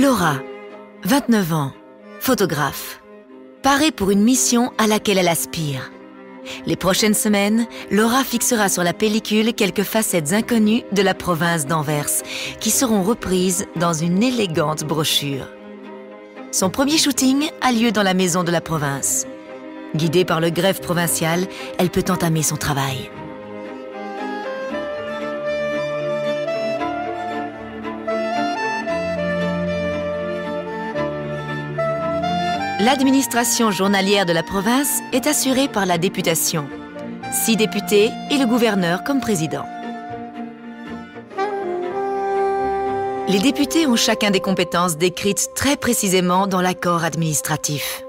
Laura, 29 ans, photographe, parée pour une mission à laquelle elle aspire. Les prochaines semaines, Laura fixera sur la pellicule quelques facettes inconnues de la province d'Anvers, qui seront reprises dans une élégante brochure. Son premier shooting a lieu dans la maison de la province. Guidée par le greffe provincial, elle peut entamer son travail. L'administration journalière de la province est assurée par la députation. 6 députés et le gouverneur comme président. Les députés ont chacun des compétences décrites très précisément dans l'accord administratif.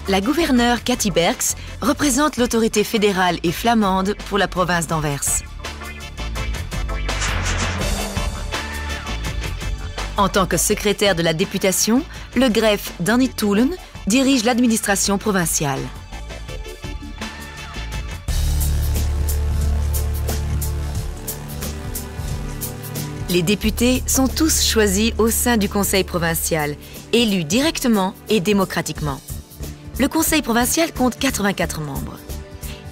La gouverneure Cathy Berks représente l'autorité fédérale et flamande pour la province d'Anvers. En tant que secrétaire de la députation, le greffe Danny Toulen dirige l'administration provinciale. Les députés sont tous choisis au sein du conseil provincial, élus directement et démocratiquement. Le conseil provincial compte 84 membres.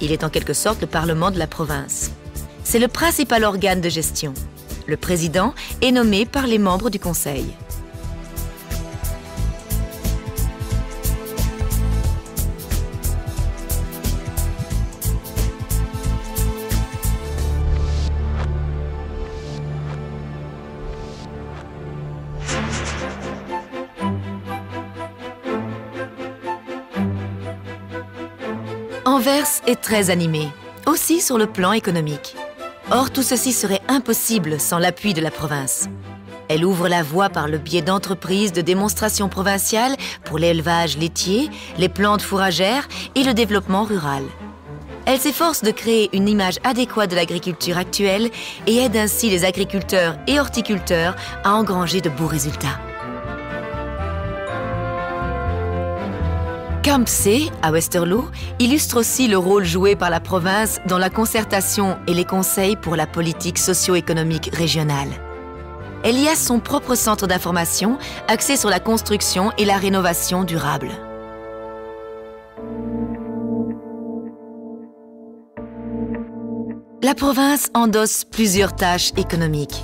Il est en quelque sorte le parlement de la province. C'est le principal organe de gestion. Le président est nommé par les membres du conseil. Anvers est très animée, aussi sur le plan économique. Or, tout ceci serait impossible sans l'appui de la province. Elle ouvre la voie par le biais d'entreprises de démonstration provinciale pour l'élevage laitier, les plantes fourragères et le développement rural. Elle s'efforce de créer une image adéquate de l'agriculture actuelle et aide ainsi les agriculteurs et horticulteurs à engranger de beaux résultats. Camp C, à Westerlo, illustre aussi le rôle joué par la province dans la concertation et les conseils pour la politique socio-économique régionale. Elle y a son propre centre d'information axé sur la construction et la rénovation durable. La province endosse plusieurs tâches économiques.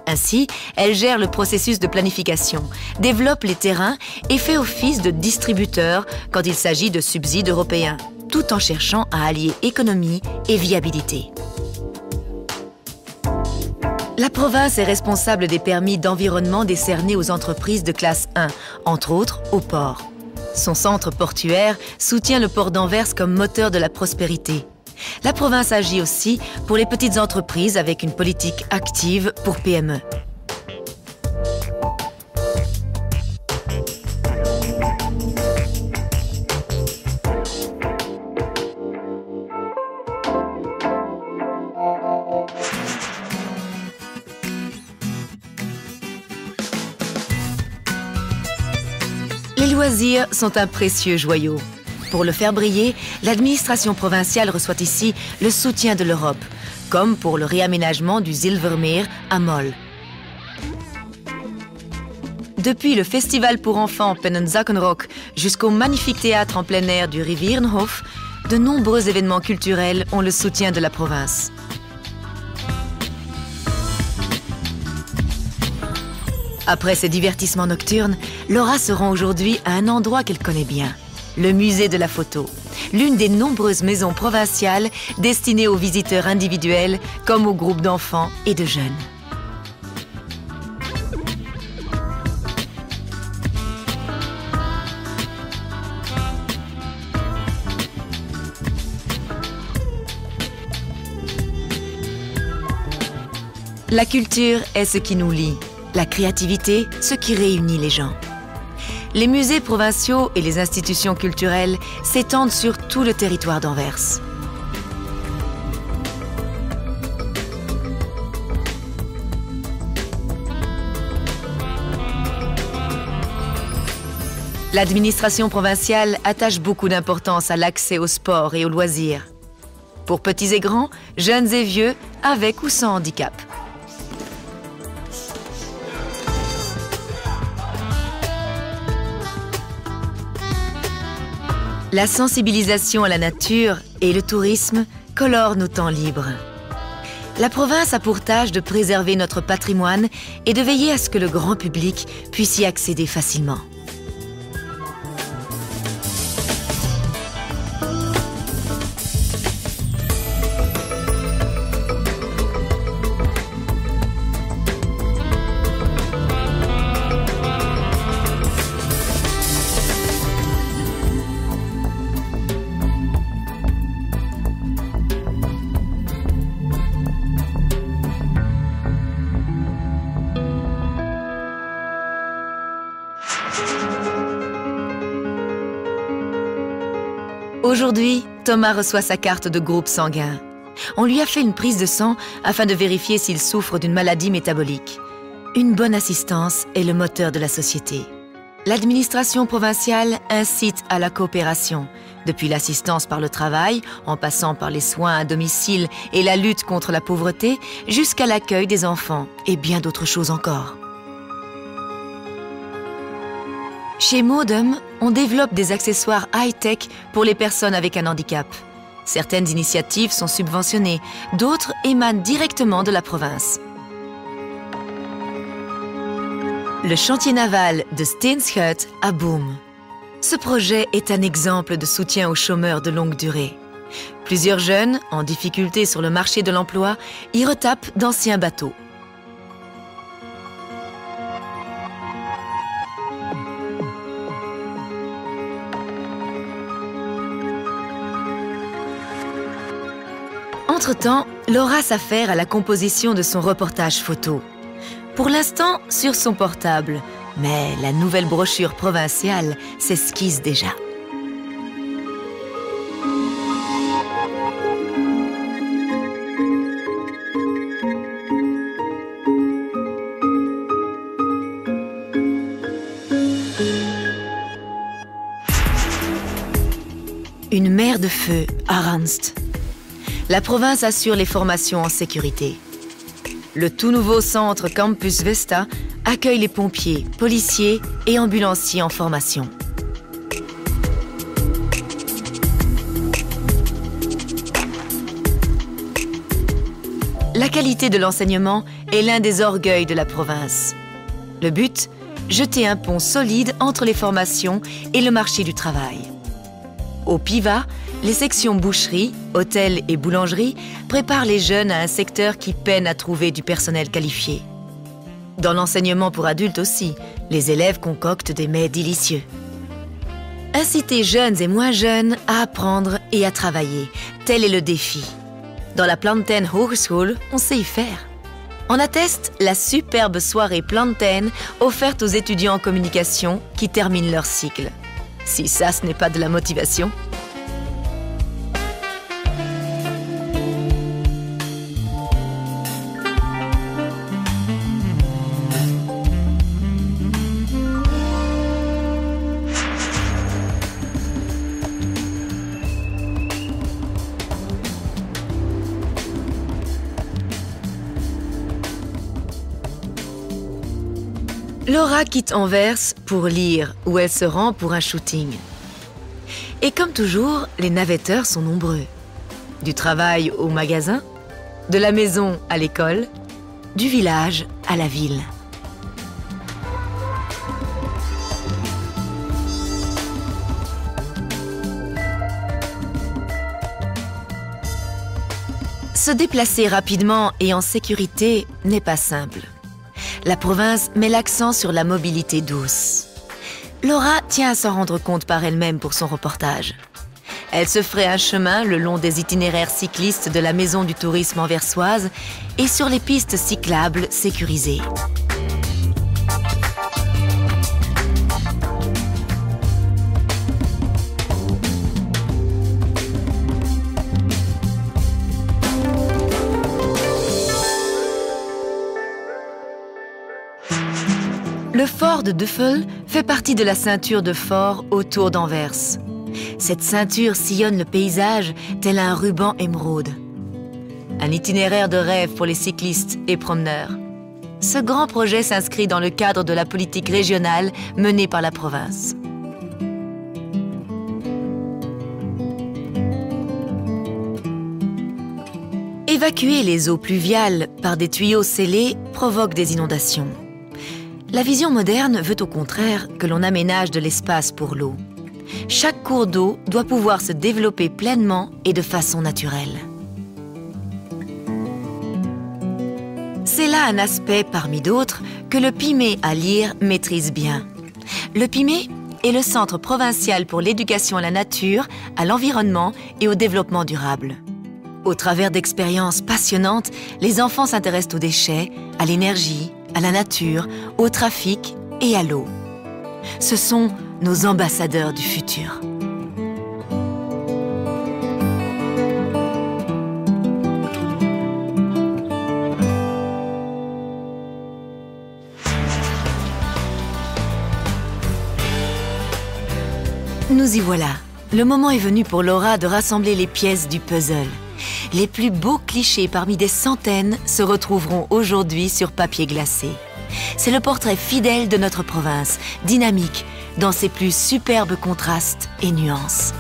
Ainsi, elle gère le processus de planification, développe les terrains et fait office de distributeur quand il s'agit de subsides européens, tout en cherchant à allier économie et viabilité. La province est responsable des permis d'environnement décernés aux entreprises de classe 1, entre autres au port. Son centre portuaire soutient le port d'Anvers comme moteur de la prospérité. La province agit aussi pour les petites entreprises avec une politique active pour PME. Les loisirs sont un précieux joyau. Pour le faire briller, l'administration provinciale reçoit ici le soutien de l'Europe, comme pour le réaménagement du Zilvermeer à Mol. Depuis le festival pour enfants Pennenzakkenrock jusqu'au magnifique théâtre en plein air du Rivierenhof, de nombreux événements culturels ont le soutien de la province. Après ces divertissements nocturnes, Laura se rend aujourd'hui à un endroit qu'elle connaît bien, le musée de la photo, l'une des nombreuses maisons provinciales destinées aux visiteurs individuels comme aux groupes d'enfants et de jeunes. La culture est ce qui nous lie, la créativité, ce qui réunit les gens. Les musées provinciaux et les institutions culturelles s'étendent sur tout le territoire d'Anvers. L'administration provinciale attache beaucoup d'importance à l'accès au sport et aux loisirs. Pour petits et grands, jeunes et vieux, avec ou sans handicap. La sensibilisation à la nature et le tourisme colorent nos temps libres. La province a pour tâche de préserver notre patrimoine et de veiller à ce que le grand public puisse y accéder facilement. Aujourd'hui, Thomas reçoit sa carte de groupe sanguin. On lui a fait une prise de sang afin de vérifier s'il souffre d'une maladie métabolique. Une bonne assistance est le moteur de la société. L'administration provinciale incite à la coopération, depuis l'assistance par le travail, en passant par les soins à domicile et la lutte contre la pauvreté, jusqu'à l'accueil des enfants et bien d'autres choses encore. Chez Modem, on développe des accessoires high-tech pour les personnes avec un handicap. Certaines initiatives sont subventionnées, d'autres émanent directement de la province. Le chantier naval de Steenshut à Boom. Ce projet est un exemple de soutien aux chômeurs de longue durée. Plusieurs jeunes, en difficulté sur le marché de l'emploi, y retapent d'anciens bateaux. Entre-temps, Laura s'affaire à la composition de son reportage photo. Pour l'instant, sur son portable, mais la nouvelle brochure provinciale s'esquisse déjà. Une mer de feu à Ranst. La province assure les formations en sécurité. Le tout nouveau centre Campus Vesta accueille les pompiers, policiers et ambulanciers en formation. La qualité de l'enseignement est l'un des orgueils de la province. Le but, jeter un pont solide entre les formations et le marché du travail. Au PIVA, les sections boucherie, hôtel et boulangerie préparent les jeunes à un secteur qui peine à trouver du personnel qualifié. Dans l'enseignement pour adultes aussi, les élèves concoctent des mets délicieux. Inciter jeunes et moins jeunes à apprendre et à travailler, tel est le défi. Dans la Planten Hogeschool, on sait y faire. En atteste la superbe soirée Planten offerte aux étudiants en communication qui terminent leur cycle. Si ça, ce n'est pas de la motivation. Laura quitte Anvers pour lire, où elle se rend pour un shooting. Et comme toujours, les navetteurs sont nombreux. Du travail au magasin, de la maison à l'école, du village à la ville. Se déplacer rapidement et en sécurité n'est pas simple. La province met l'accent sur la mobilité douce. Laura tient à s'en rendre compte par elle-même pour son reportage. Elle se ferait un chemin le long des itinéraires cyclistes de la Maison du tourisme anversoise et sur les pistes cyclables sécurisées. Le fort de Duffel fait partie de la ceinture de forts autour d'Anvers. Cette ceinture sillonne le paysage tel un ruban émeraude. Un itinéraire de rêve pour les cyclistes et promeneurs. Ce grand projet s'inscrit dans le cadre de la politique régionale menée par la province. Évacuer les eaux pluviales par des tuyaux scellés provoque des inondations. La vision moderne veut au contraire que l'on aménage de l'espace pour l'eau. Chaque cours d'eau doit pouvoir se développer pleinement et de façon naturelle. C'est là un aspect parmi d'autres que le PIME à Lire maîtrise bien. Le PIME est le Centre provincial pour l'éducation à la nature, à l'environnement et au développement durable. Au travers d'expériences passionnantes, les enfants s'intéressent aux déchets, à l'énergie, à la nature, au trafic et à l'eau. Ce sont nos ambassadeurs du futur. Nous y voilà. Le moment est venu pour Laura de rassembler les pièces du puzzle. Les plus beaux clichés parmi des centaines se retrouveront aujourd'hui sur papier glacé. C'est le portrait fidèle de notre province, dynamique, dans ses plus superbes contrastes et nuances.